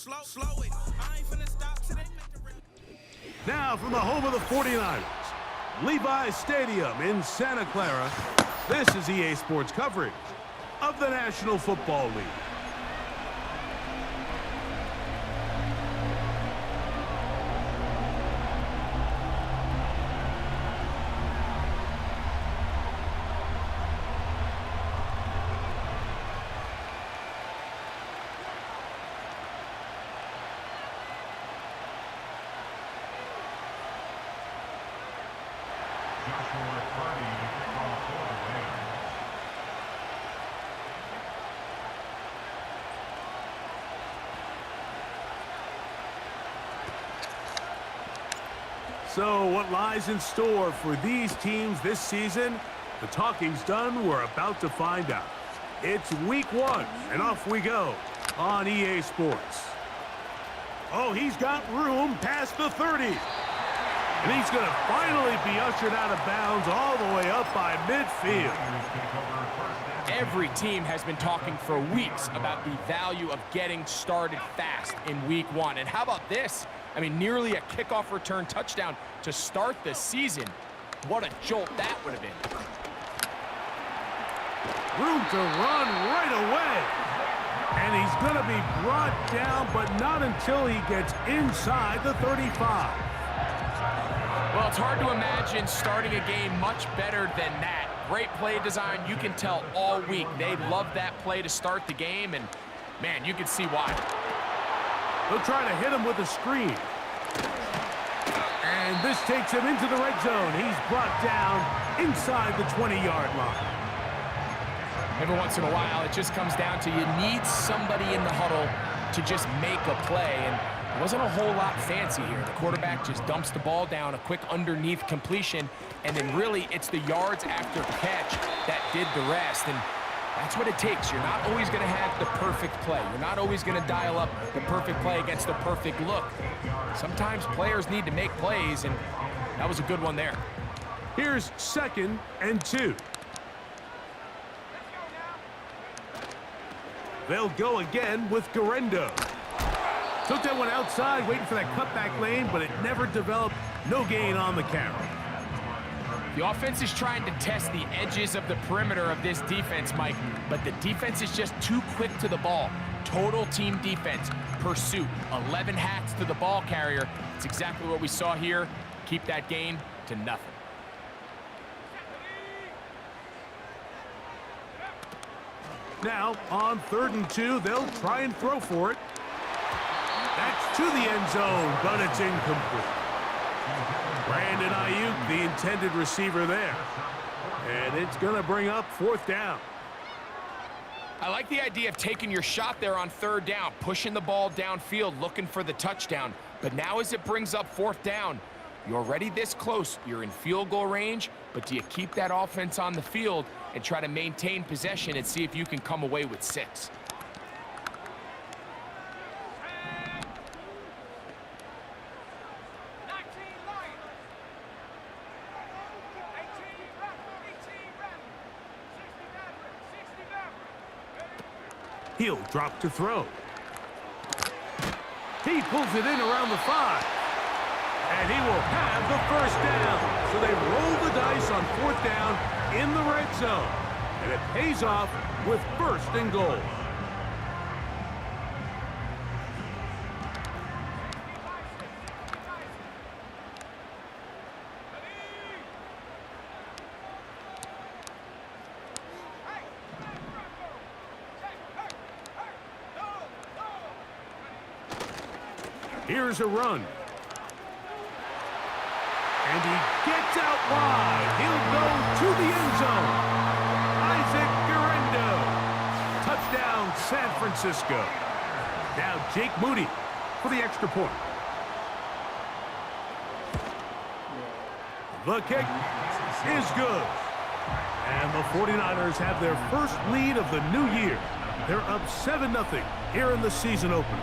Slow it. I ain't finna stop till they make the ring. Now from the home of the 49ers, Levi's Stadium in Santa Clara, this is EA Sports coverage of the National Football League. So what lies in store for these teams this season? The talking's done. We're about to find out. It's week 1, and off we go on EA Sports. Oh, he's got room past the 30. And he's going to finally be ushered out of bounds all the way up by midfield. Every team has been talking for weeks about the value of getting started fast in week 1. And how about this? I mean, nearly a kickoff return touchdown to start the season. What a jolt that would have been. Room to run right away. And he's going to be brought down, but not until he gets inside the 35. Well, it's hard to imagine starting a game much better than that. Great play design. You can tell all week they love that play to start the game, and, man, you can see why. They'll try to hit him with a screen. And this takes him into the red zone. He's brought down inside the 20-yard line. Every once in a while, it just comes down to you need somebody in the huddle to just make a play, and it wasn't a whole lot fancy here. The quarterback just dumps the ball down, a quick underneath completion, and then really it's the yards after catch that did the rest. And that's what it takes. You're not always going to have the perfect play. You're not always going to dial up the perfect play against the perfect look. Sometimes players need to make plays, and that was a good one there. Here's 2nd and 2. They'll go again with Garendo. Took that one outside, waiting for that cutback lane, but it never developed. No gain on the carry. The offense is trying to test the edges of the perimeter of this defense, Mike, but the defense is just too quick to the ball. Total team defense, pursuit, 11 hats to the ball carrier. It's exactly what we saw here. Keep that gain to nothing. Now, on 3rd and 2, they'll try and throw for it. That's to the end zone, but it's incomplete. Brandon Ayuk, the intended receiver there. And it's going to bring up 4th down. I like the idea of taking your shot there on 3rd down, pushing the ball downfield, looking for the touchdown. But now as it brings up 4th down, you're already this close. You're in field goal range, but do you keep that offense on the field and try to maintain possession and see if you can come away with 6? He'll drop to throw. He pulls it in around the 5. And he will have the 1st down. So they roll the dice on 4th down in the red zone. And it pays off with 1st and goal. Here's a run. And he gets out wide. He'll go to the end zone. Isaac Garendo. Touchdown, San Francisco. Now Jake Moody for the extra point. The kick is good. And the 49ers have their first lead of the new year. They're up 7-0 here in the season opener.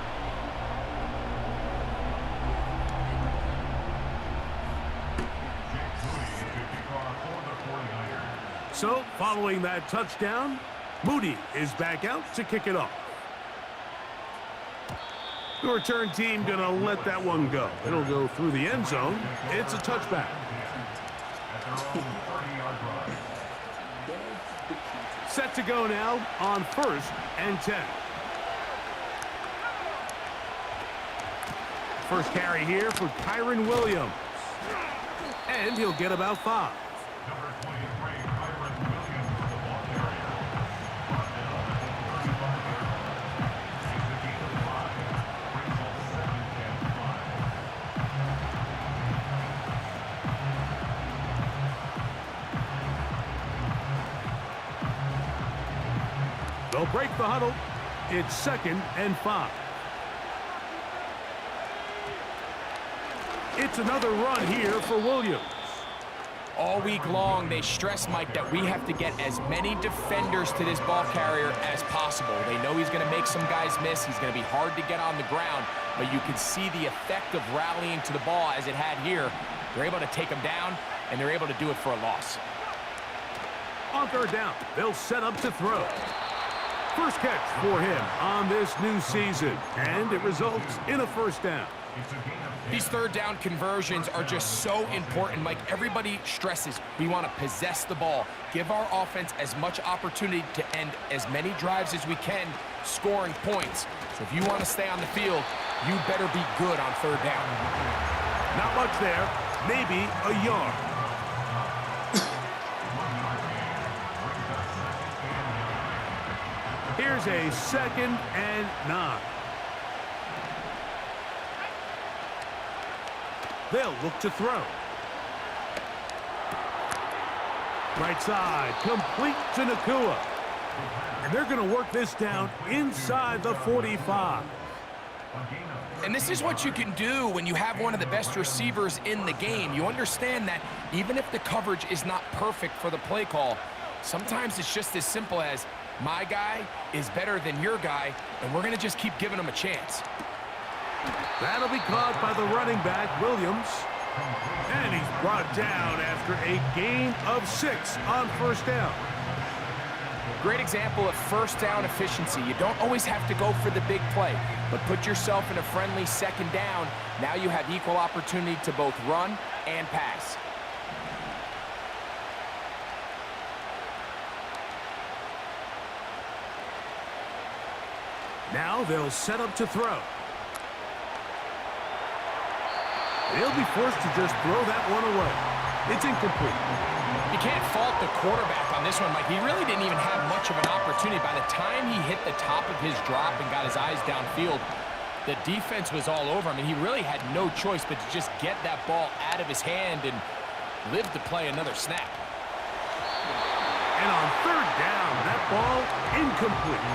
So, following that touchdown, Moody is back out to kick it off. The return team going to let that one go. It'll go through the end zone. It's a touchback. Set to go now on 1st and 10. First carry here for Kyron Williams. And he'll get about 5. They'll break the huddle. It's 2nd and 5. It's another run here for Williams. All week long, they stress, Mike, that we have to get as many defenders to this ball carrier as possible. They know he's going to make some guys miss. He's going to be hard to get on the ground, but you can see the effect of rallying to the ball as it had here. They're able to take him down, and they're able to do it for a loss. On 3rd down, they'll set up to throw. First catch for him on this new season, and it results in a 1st down. These 3rd down conversions are just so important, Mike. Everybody stresses we want to possess the ball, give our offense as much opportunity to end as many drives as we can, scoring points. So if you want to stay on the field, you better be good on 3rd down. Not much there, maybe a yard. Here's a 2nd and 9. They'll look to throw. Right side, complete to Nakua. And they're going to work this down inside the 45. And this is what you can do when you have one of the best receivers in the game. You understand that even if the coverage is not perfect for the play call, sometimes it's just as simple as my guy is better than your guy, and we're going to just keep giving him a chance. That'll be caught by the running back, Williams. And he's brought down after a gain of 6 on 1st down. Great example of 1st down efficiency. You don't always have to go for the big play, but put yourself in a friendly 2nd down. Now you have equal opportunity to both run and pass. Now they'll set up to throw. He'll be forced to just throw that one away. It's incomplete. You can't fault the quarterback on this one, Mike. He really didn't even have much of an opportunity. By the time he hit the top of his drop and got his eyes downfield, the defense was all over him, and he really had no choice but to just get that ball out of his hand and live to play another snap. And on 3rd down, that ball incomplete.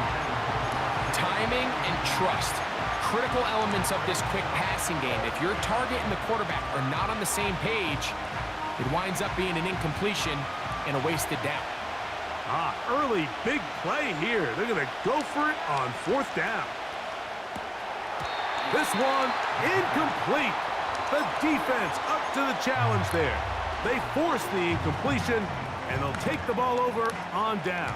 Timing and trust. Critical elements of this quick passing game. If your target and the quarterback are not on the same page, it winds up being an incompletion and a wasted down. Early big play here. They're going to go for it on 4th down. This one incomplete. The defense up to the challenge there. They force the incompletion, and they'll take the ball over on down.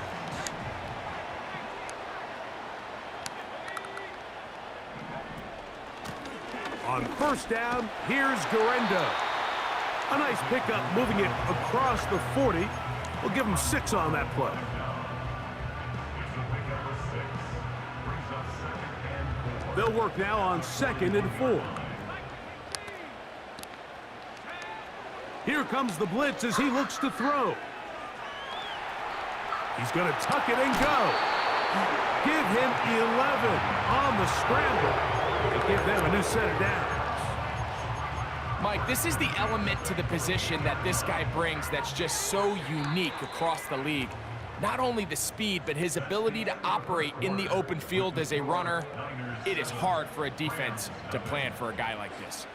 On 1st down, here's Garendo. A nice pickup moving it across the 40. We'll give him 6 on that play. They'll work now on 2nd and 4. Here comes the blitz as he looks to throw. He's going to tuck it and go. Give him 11 on the scramble. They give them a new set of downs. Mike, this is the element to the position that this guy brings that's just so unique across the league. Not only the speed, but his ability to operate in the open field as a runner. It is hard for a defense to plan for a guy like this.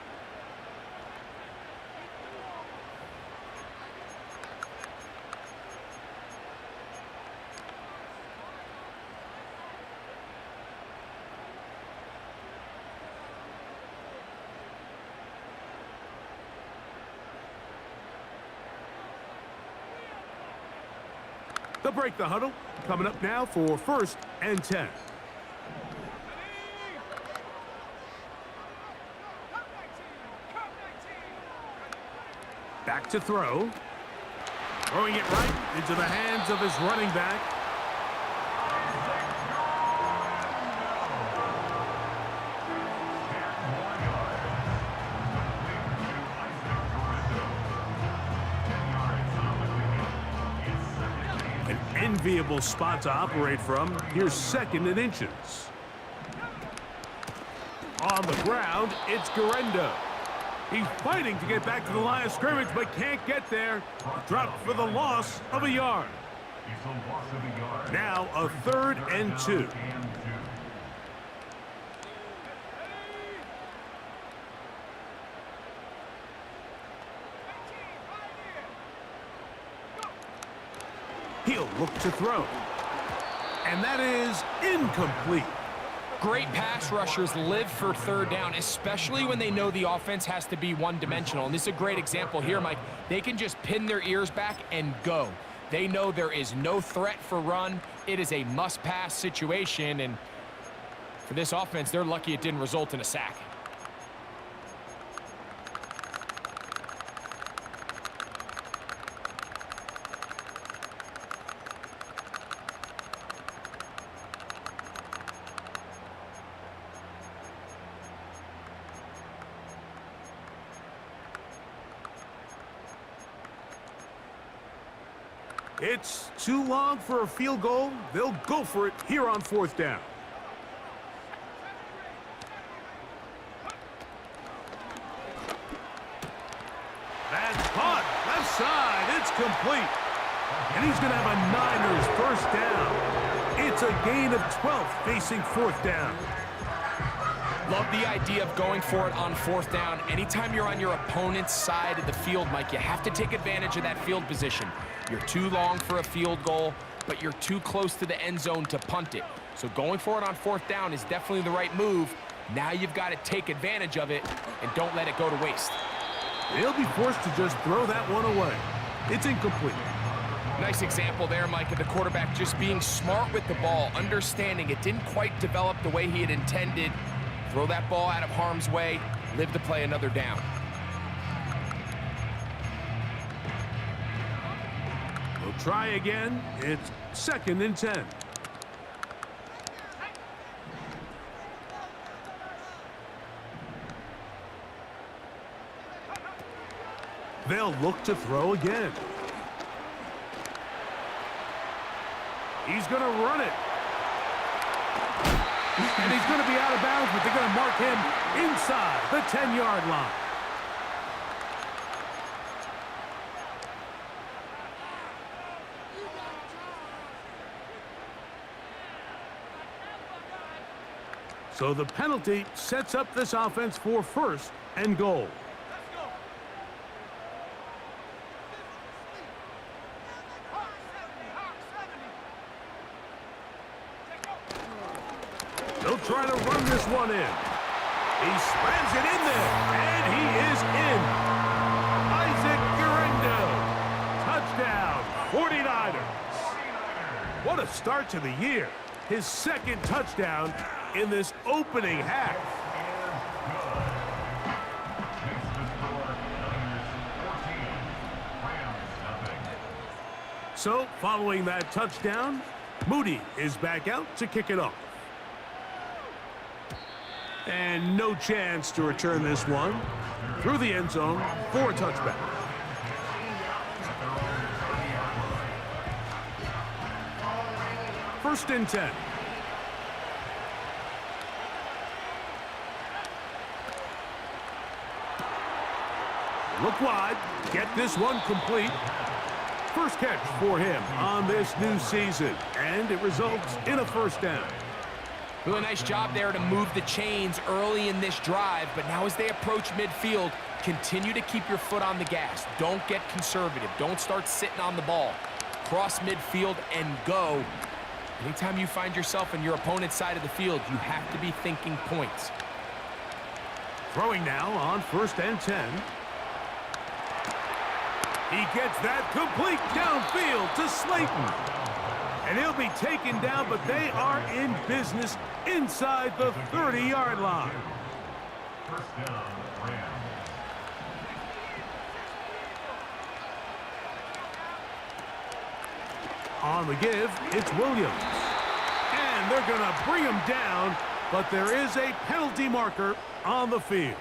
They'll break the huddle. Coming up now for 1st and 10. Back to throw. Throwing it right into the hands of his running back. An enviable spot to operate from. Here's 2nd and inches. On the ground, it's Garendo. He's fighting to get back to the line of scrimmage, but can't get there. Dropped for the loss of a yard. Now a 3rd and 2. He'll look to throw. And that is incomplete. Great pass rushers live for 3rd down, especially when they know the offense has to be one-dimensional. And this is a great example here, Mike. They can just pin their ears back and go. They know there is no threat for run. It is a must-pass situation. And for this offense, they're lucky it didn't result in a sack. It's too long for a field goal. They'll go for it here on 4th down. That's caught. Left side. It's complete. And he's going to have a Niners 1st down. It's a gain of 12 facing 4th down. Love the idea of going for it on 4th down. Anytime you're on your opponent's side of the field, Mike, you have to take advantage of that field position. You're too long for a field goal, but you're too close to the end zone to punt it. So going for it on 4th down is definitely the right move. Now you've got to take advantage of it and don't let it go to waste. They'll be forced to just throw that one away. It's incomplete. Nice example there, Mike, of the quarterback just being smart with the ball, understanding it didn't quite develop the way he had intended. Throw that ball out of harm's way, live to play another down. We'll try again. It's 2nd and 10. They'll look to throw again. He's going to run it. And he's going to be out of bounds, but they're going to mark him inside the 10-yard line. So the penalty sets up this offense for 1st and goal. They'll try to run this one in. He slams it in there, and he is in. Isaac Garendo. Touchdown, 49ers. What a start to the year. His 2nd touchdown in this opening half. So, following that touchdown, Moody is back out to kick it off. And no chance to return this one through the end zone for a touchback. First and 10. Look wide. Get this one complete. First catch for him on this new season. And it results in a 1st down. Really nice job there to move the chains early in this drive, but now as they approach midfield, continue to keep your foot on the gas. Don't get conservative. Don't start sitting on the ball. Cross midfield and go. Anytime you find yourself on your opponent's side of the field, you have to be thinking points. Throwing now on 1st and 10. He gets that complete downfield to Slayton. And he'll be taken down, but they are in business inside the 30-yard line. On the give, it's Williams. And they're going to bring him down, but there is a penalty marker on the field.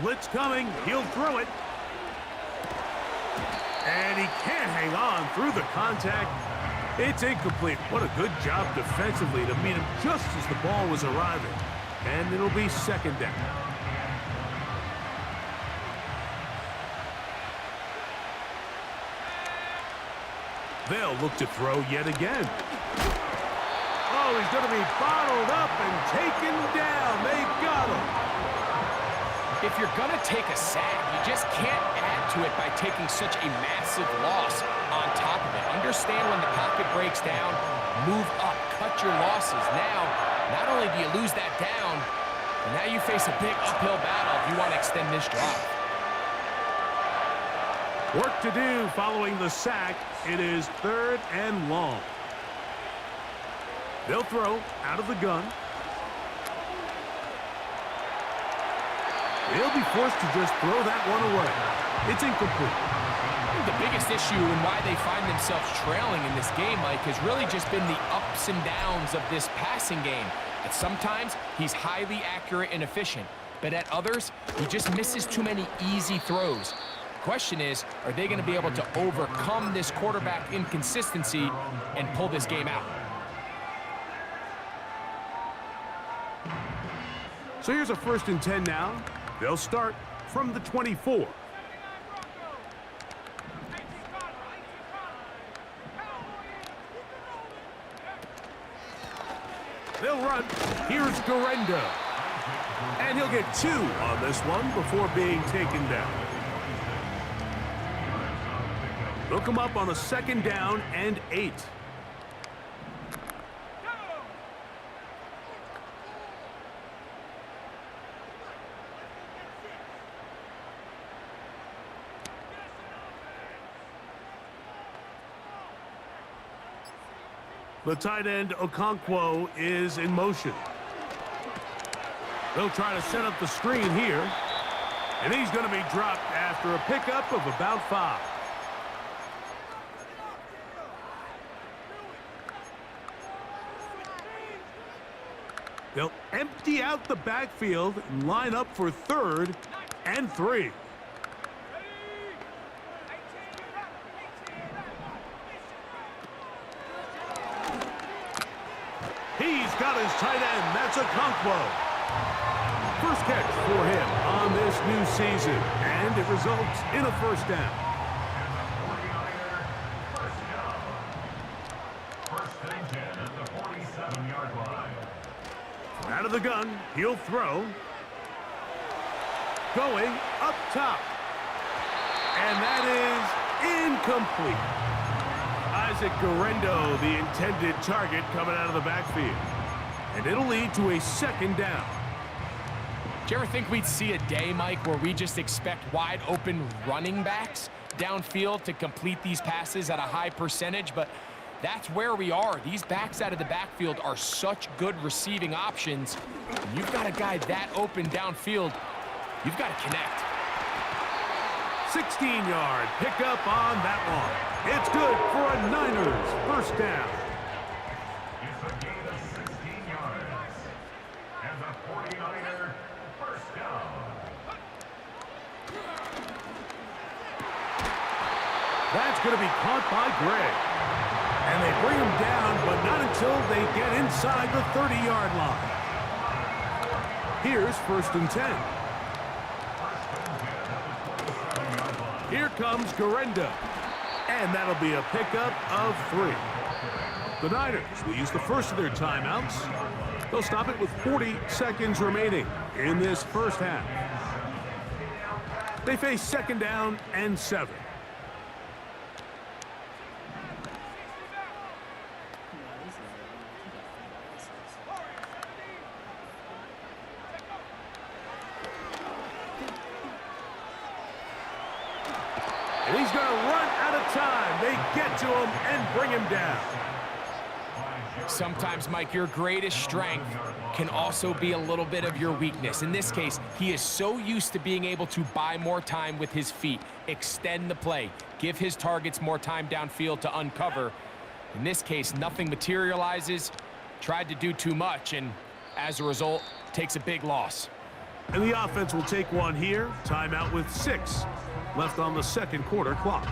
Blitz coming. He'll throw it. And he can't hang on through the contact. It's incomplete. What a good job defensively to meet him just as the ball was arriving. And it'll be second down. They'll look to throw yet again. Oh, he's going to be bottled up and taken down. They've got him. If you're going to take a sack, you just can't add to it by taking such a massive loss on top of it. Understand when the pocket breaks down, move up, cut your losses. Now, not only do you lose that down, but now you face a big uphill battle if you want to extend this drive. Work to do following the sack. It is 3rd and long. They'll throw out of the gun. He'll be forced to just throw that one away. It's incomplete. The biggest issue and why they find themselves trailing in this game, Mike, has really just been the ups and downs of this passing game. At sometimes, he's highly accurate and efficient, but at others, he just misses too many easy throws. The question is, are they going to be able to overcome this quarterback inconsistency and pull this game out? So here's a 1st and 10 now. They'll start from the 24. They'll run. Here's Garendo. And he'll get 2 on this one before being taken down. They'll come up on a 2nd down and 8. The tight end, Okonkwo, is in motion. They'll try to set up the screen here. And he's going to be dropped after a pickup of about 5. They'll empty out the backfield and line up for 3rd and 3. He's got his tight end. That's Okonkwo. First catch for him on this new season, and it results in a 1st down. First and 10 at the 47-yard line. Out of the gun, he'll throw. Going up top. And that is incomplete. Isaac Garendo, the intended target, coming out of the backfield. And it'll lead to a 2nd down. Do you ever think we'd see a day, Mike, where we just expect wide open running backs downfield to complete these passes at a high percentage? But that's where we are. These backs out of the backfield are such good receiving options. When you've got a guy that open downfield, you've got to connect. 16-yard pickup on that one. It's good for a Niners 1st down. It's a gain of 16 yards. And the 49er 1st down. That's going to be caught by Gray. And they bring him down, but not until they get inside the 30-yard line. Here's 1st and 10. Here comes Garendo. And that'll be a pickup of 3. The Niners will use the first of their timeouts. They'll stop it with 40 seconds remaining in this 1st half. They face 2nd down and 7. get to him and bring him down. Sometimes, Mike, your greatest strength can also be a little bit of your weakness. In this case, he is so used to being able to buy more time with his feet, extend the play, give his targets more time downfield to uncover. In this case, nothing materializes, tried to do too much, and as a result, takes a big loss. And the offense will take one here. Timeout with 6 left on the second quarter clock.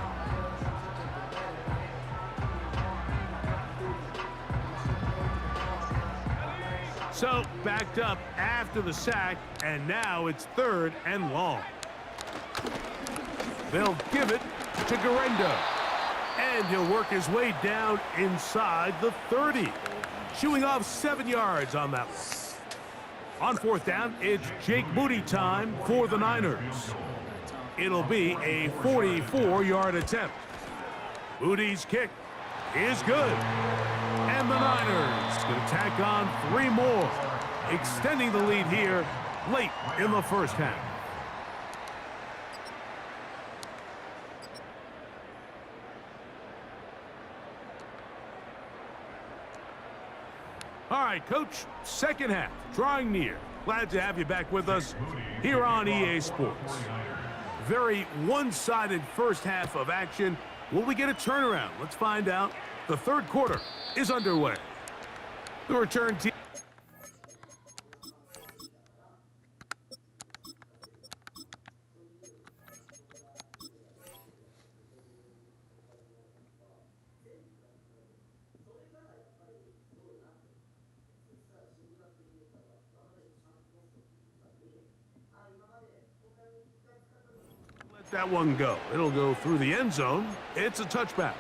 So, backed up after the sack, and now it's 3rd and long. They'll give it to Garendo. And he'll work his way down inside the 30. Shooing off 7 yards on that one. On 4th down, it's Jake Moody time for the Niners. It'll be a 44-yard attempt. Moody's kick is good. And the Niners going to tack on 3 more, extending the lead here late in the first half. All right, Coach, second half, drawing near. Glad to have you back with us here on EA Sports. Very one-sided first half of action. Will we get a turnaround? Let's find out. The third quarter is underway. The return team. Let that one go. It'll go through the end zone. It's a touchback.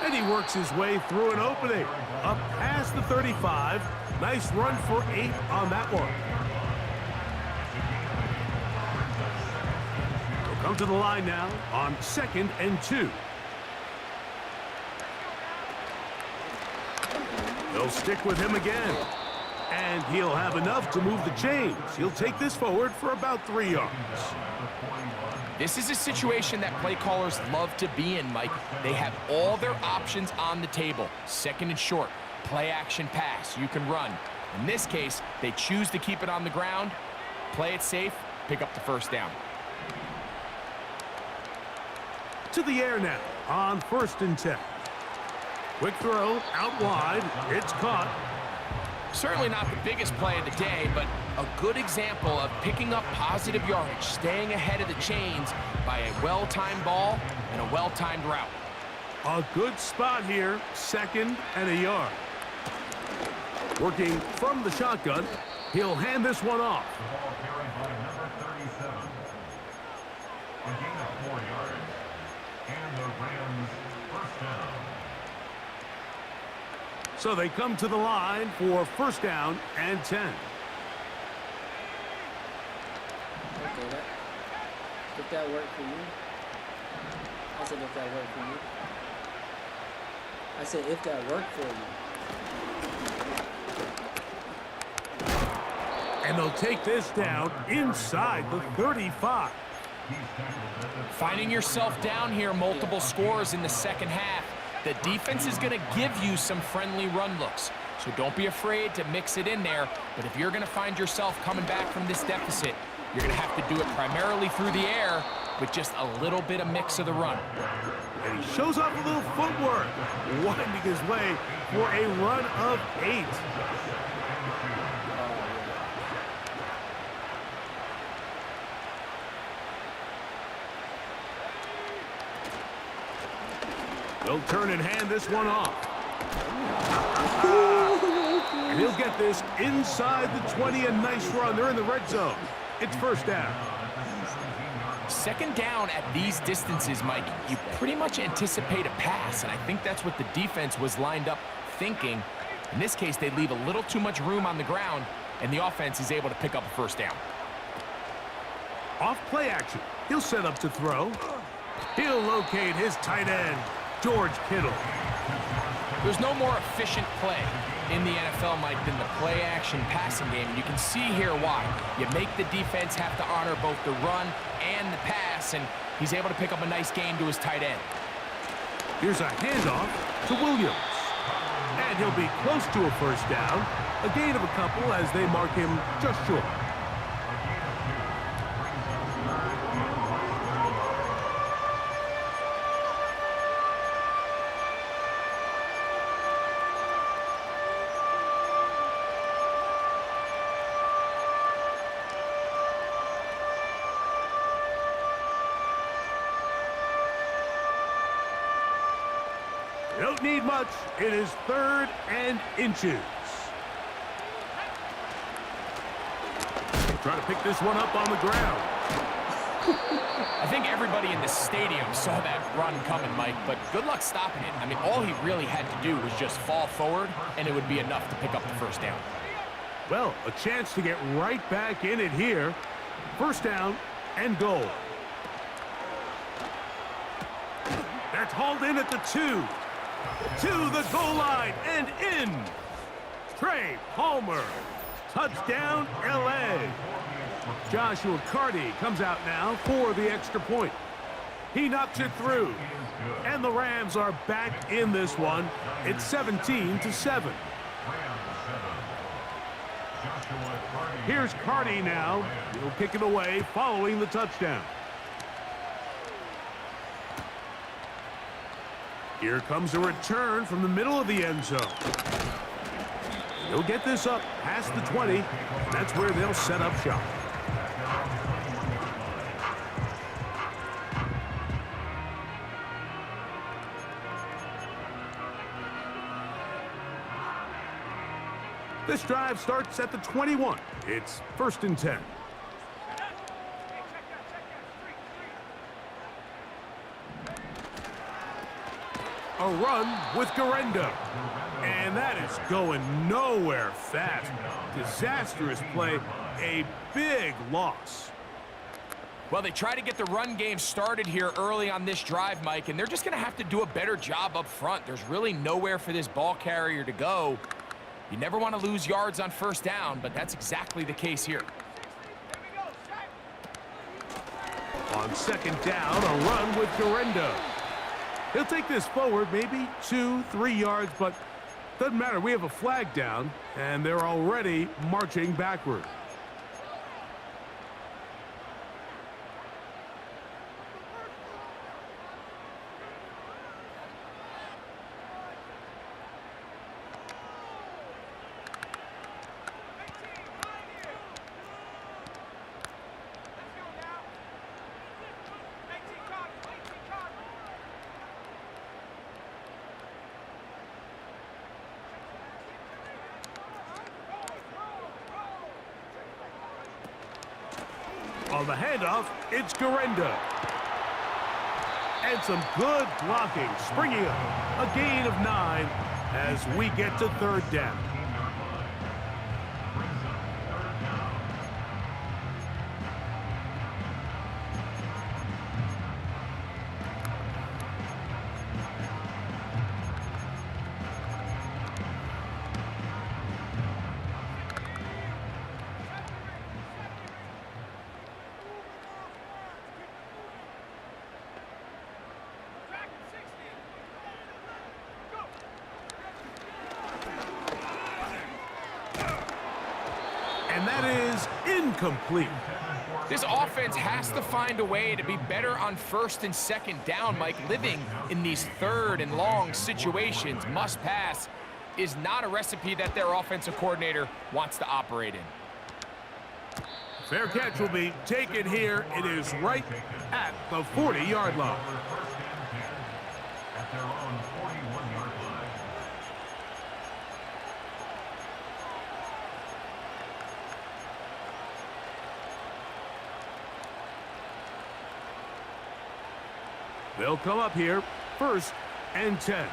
And he works his way through an opening. Up past the 35. Nice run for 8 on that one. He'll come to the line now on 2nd and 2. They'll stick with him again. And he'll have enough to move the chains. He'll take this forward for about 3 yards. This is a situation that play callers love to be in, Mike. They have all their options on the table. 2nd and short, play action pass, you can run. In this case, they choose to keep it on the ground, play it safe, pick up the first down. To the air now on 1st and 10. Quick throw out wide. It's caught. Certainly not the biggest play of the day, but a good example of picking up positive yardage, staying ahead of the chains by a well-timed ball and a well-timed route. A good spot here, 2nd and a yard. Working from the shotgun, he'll hand this one off. The ball carried by number 37. A gain of 4 yards. And the Rams first down. So they come to the line for 1st down and 10. Okay, if that worked for you. I said if that worked for you. I said if that worked for you. And they'll take this down inside the 35. Finding yourself down here, multiple scores in the second half. The defense is going to give you some friendly run looks, so don't be afraid to mix it in there. But if you're going to find yourself coming back from this deficit, you're going to have to do it primarily through the air with just a little bit of mix of the run. And he shows off a little footwork, winding his way for a run of 8. They'll turn and hand this one off. And he'll get this inside the 20. A nice run. They're in the red zone. It's 1st down. 2nd down at these distances, Mike, you pretty much anticipate a pass, and I think that's what the defense was lined up thinking. In this case, they leave a little too much room on the ground, and the offense is able to pick up a 1st down. Off play action. He'll set up to throw. He'll locate his tight end, George Kittle. There's no more efficient play in the NFL, Mike, than the play-action passing game. And you can see here why. You make the defense have to honor both the run and the pass, and he's able to pick up a nice gain to his tight end. Here's a handoff to Williams. And he'll be close to a first down. A gain of a couple as they mark him just short. You don't need much. It is 3rd and inches. Try to pick this one up on the ground. I think everybody in the stadium saw that run coming, Mike, but good luck stopping it. I mean, all he really had to do was just fall forward, and it would be enough to pick up the first down. Well, a chance to get right back in it here. First down and goal. That's hauled in at the 2. To the goal line and in. Trey Palmer. Touchdown, L.A. Joshua Carty comes out now for the extra point. He knocks it through. And the Rams are back in this one. It's 17-7. Here's Carty now. He'll kick it away following the touchdown. Here comes a return from the middle of the end zone. He'll get this up past the 20. That's where they'll set up shop. This drive starts at the 21. It's 1st and 10. A run with Garendo. And that is going nowhere fast. Disastrous play. A big loss. Well, they try to get the run game started here early on this drive, Mike, and they're just going to have to do a better job up front. There's really nowhere for this ball carrier to go. You never want to lose yards on first down, but that's exactly the case here. On 2nd down, a run with Garendo. He'll take this forward, maybe 2-3 yards, but doesn't matter. We have a flag down, and they're already marching backward. On the handoff, it's Garendo. And some good blocking, springing up. A gain of 9 as we get to 3rd down. And that is incomplete. This offense has to find a way to be better on 1st and 2nd down, Mike. Living in these 3rd and long situations, must pass, is not a recipe that their offensive coordinator wants to operate in. Fair catch will be taken here. It is right at the 40-yard line. At their own 41-yard line. They'll come up here, 1st and 10.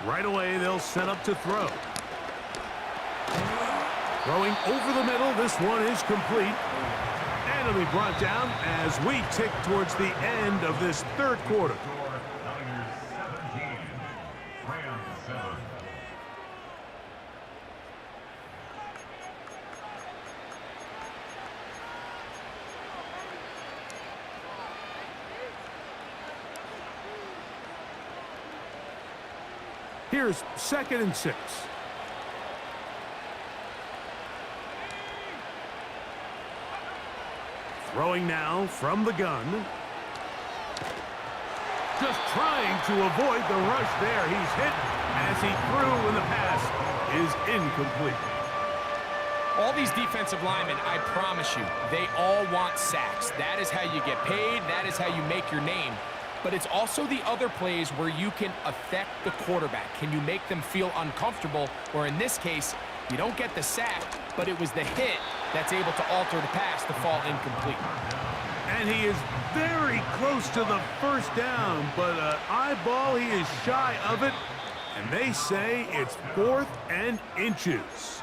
Right away, they'll set up to throw. Throwing over the middle, this one is complete. And it'll be brought down as we tick towards the end of this third quarter. Niners 17, Rams 7. Here's 2nd and 6. Throwing now from the gun. Just trying to avoid the rush there. He's hit as he threw when the pass is incomplete. All these defensive linemen, I promise you, they all want sacks. That is how you get paid. That is how you make your name. But it's also the other plays where you can affect the quarterback. Can you make them feel uncomfortable? Or in this case, you don't get the sack, but it was the hit that's able to alter the pass to fall incomplete. And he is very close to the first down, but eyeball, he is shy of it. And they say it's 4th and inches.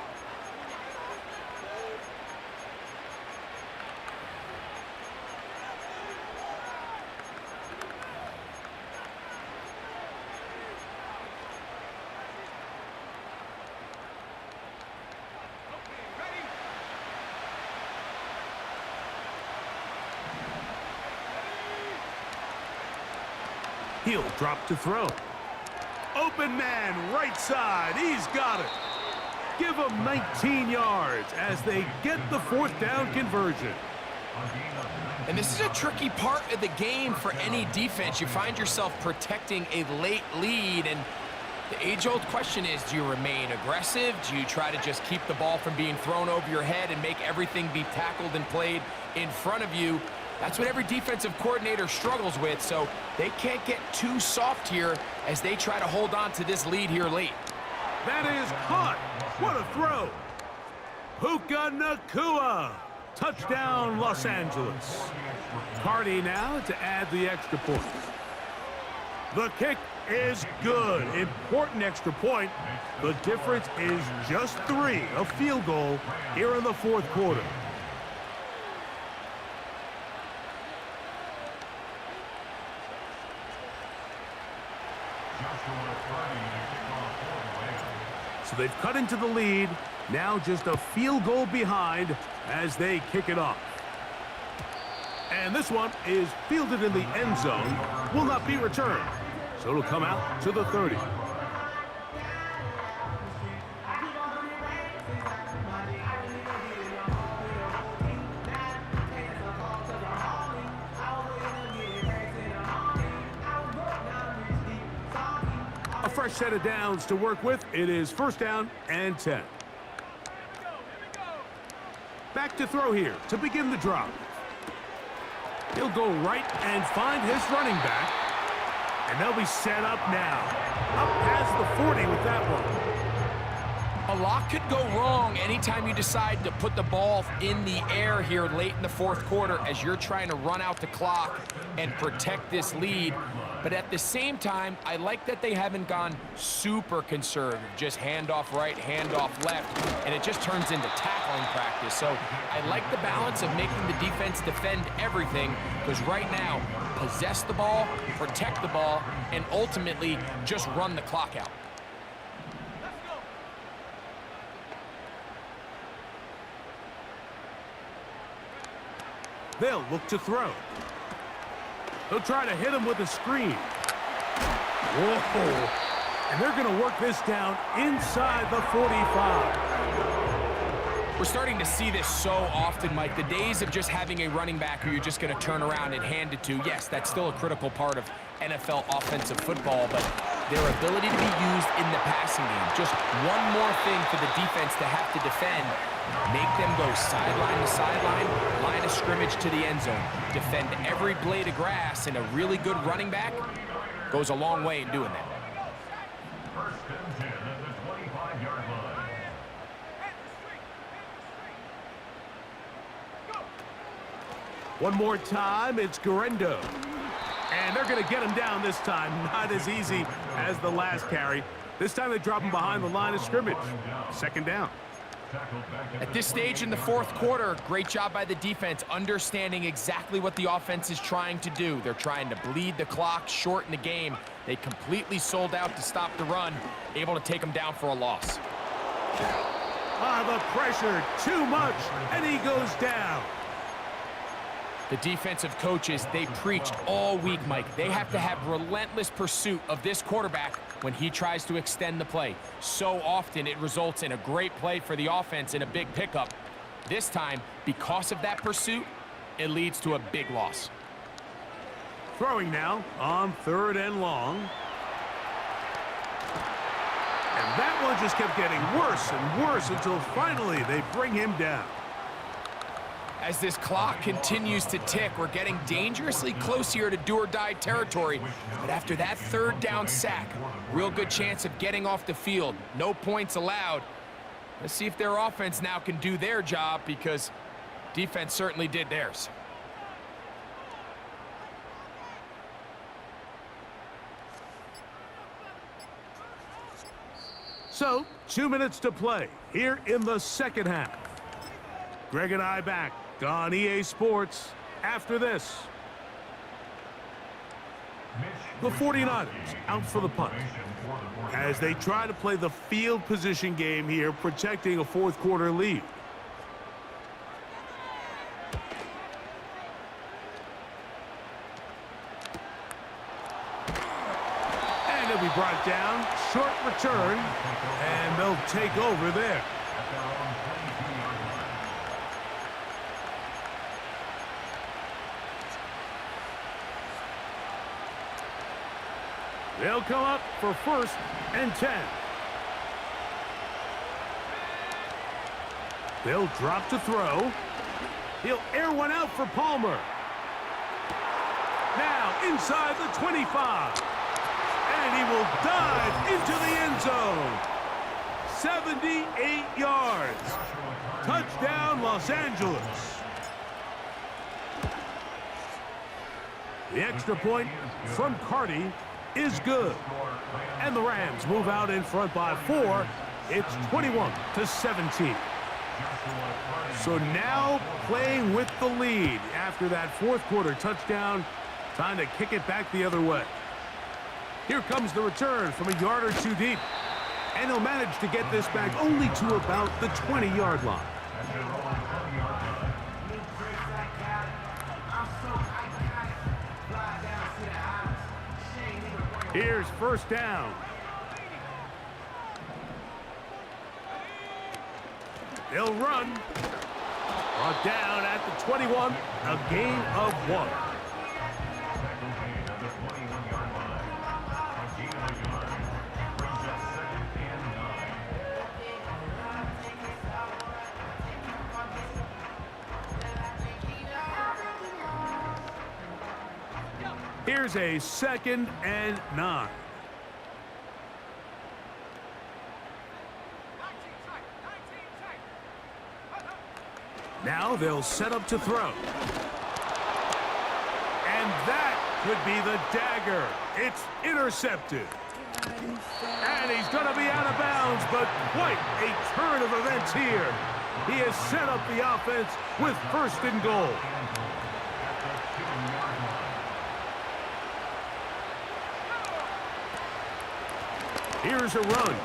He'll drop to throw. Open man, right side. He's got it. Give him 19 yards as they get the 4th down conversion. And this is a tricky part of the game for any defense. You find yourself protecting a late lead, and the age-old question is, do you remain aggressive? Do you try to just keep the ball from being thrown over your head and make everything be tackled and played in front of you? That's what every defensive coordinator struggles with, so they can't get too soft here as they try to hold on to this lead here late. That is caught. What a throw. Puka Nacua. Touchdown, Los Angeles. Cardi now to add the extra point. The kick is good. Important extra point. The difference is just 3, a field goal here in the 4th quarter. So they've cut into the lead. Now just a field goal behind as they kick it off. And this one is fielded in the end zone. Will not be returned. So it'll come out to the 30. A fresh set of downs to work with. It is 1st down and 10. Back to throw here to begin the drive. He'll go right and find his running back. And they'll be set up now. Up past the 40 with that one. A lot could go wrong anytime you decide to put the ball in the air here late in the 4th quarter as you're trying to run out the clock and protect this lead. But at the same time, I like that they haven't gone super conservative, just handoff right, handoff left, and it just turns into tackling practice. So I like the balance of making the defense defend everything, because right now, possess the ball, protect the ball, and ultimately just run the clock out. They'll look to throw. They'll try to hit him with a screen. Whoa. And they're going to work this down inside the 45. We're starting to see this so often, Mike. The days of just having a running back who you're just going to turn around and hand it to, yes, that's still a critical part of NFL offensive football, but their ability to be used in the passing game. Just one more thing for the defense to have to defend. Make them go sideline to sideline, line of scrimmage to the end zone. Defend every blade of grass, and a really good running back goes a long way in doing that. 1st and 10 at the 25-yard line. One more time, it's Guerrero. And they're going to get him down this time. Not as easy as the last carry. This time they drop him behind the line of scrimmage. Second down. At this stage in the fourth quarter, great job by the defense understanding exactly what the offense is trying to do. They're trying to bleed the clock, shorten the game. They completely sold out to stop the run, able to take them down for a loss. The pressure, too much, and he goes down. The defensive coaches, they preached all week, Mike. They have to have relentless pursuit of this quarterback when he tries to extend the play. So often it results in a great play for the offense and a big pickup. This time, because of that pursuit, it leads to a big loss. Throwing now on 3rd and long. And that one just kept getting worse and worse until finally they bring him down. As this clock continues to tick, we're getting dangerously close here to do-or-die territory. But after that 3rd down sack, real good chance of getting off the field. No points allowed. Let's see if their offense now can do their job, because defense certainly did theirs. So, 2 minutes to play here in the second half. Greg and I back on EA Sports after this. The 49ers out for the punt as they try to play the field position game here, protecting a fourth quarter lead. And it'll be brought down, short return, and they'll take over there. They'll come up for 1st and 10. They'll drop to throw. He'll air one out for Palmer. Now inside the 25. And he will dive into the end zone. 78 yards. Touchdown, Los Angeles. The extra point from Carty is good. And the Rams move out in front by 4. It's 21-17. So now playing with the lead after that fourth quarter touchdown. Time to kick it back the other way. Here comes the return from a yard or two deep. And he'll manage to get this back only to about the 20-yard line. Here's 1st down. He'll run. Brought down at the 21. A gain of 1. Here's a 2nd and 9. Now they'll set up to throw. And that could be the dagger. It's intercepted. And he's going to be out of bounds, but quite a turn of events here. He has set up the offense with 1st and goal. Here's a run.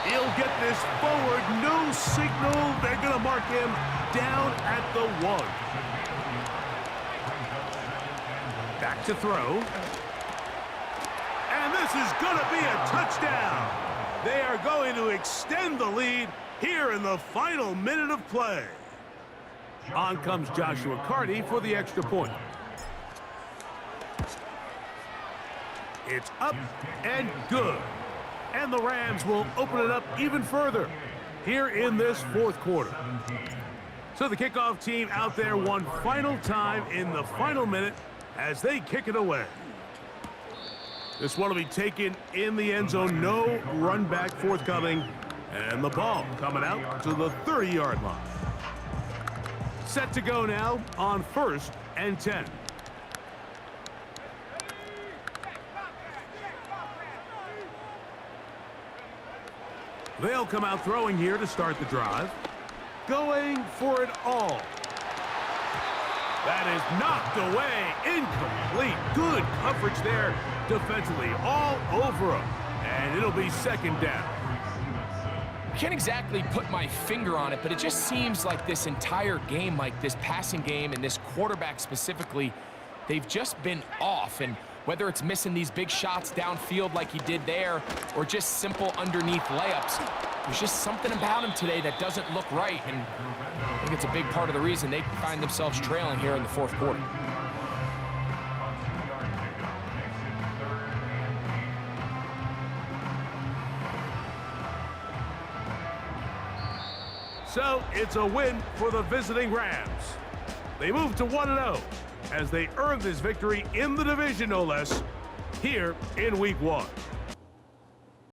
He'll get this forward. No signal. They're going to mark him down at the 1. Back to throw. And this is going to be a touchdown. They are going to extend the lead here in the final minute of play. On comes Joshua Carty for the extra point. It's up and good. And the Rams will open it up even further here in this fourth quarter. So the kickoff team out there one final time in the final minute as they kick it away. This one will be taken in the end zone. No run back forthcoming. And the ball coming out to the 30-yard line. Set to go now on 1st and 10. They'll come out throwing here to start the drive. Going for it all. That is knocked away. Incomplete. Good coverage there defensively. All over him. And it'll be second down. I can't exactly put my finger on it, but it just seems like this entire game, like this passing game and this quarterback specifically, they've just been off. And whether it's missing these big shots downfield like he did there or just simple underneath layups, there's just something about him today that doesn't look right. And I think it's a big part of the reason they find themselves trailing here in the fourth quarter. So it's a win for the visiting Rams. They move to 1-0 as they earn this victory in the division, no less, here in Week 1.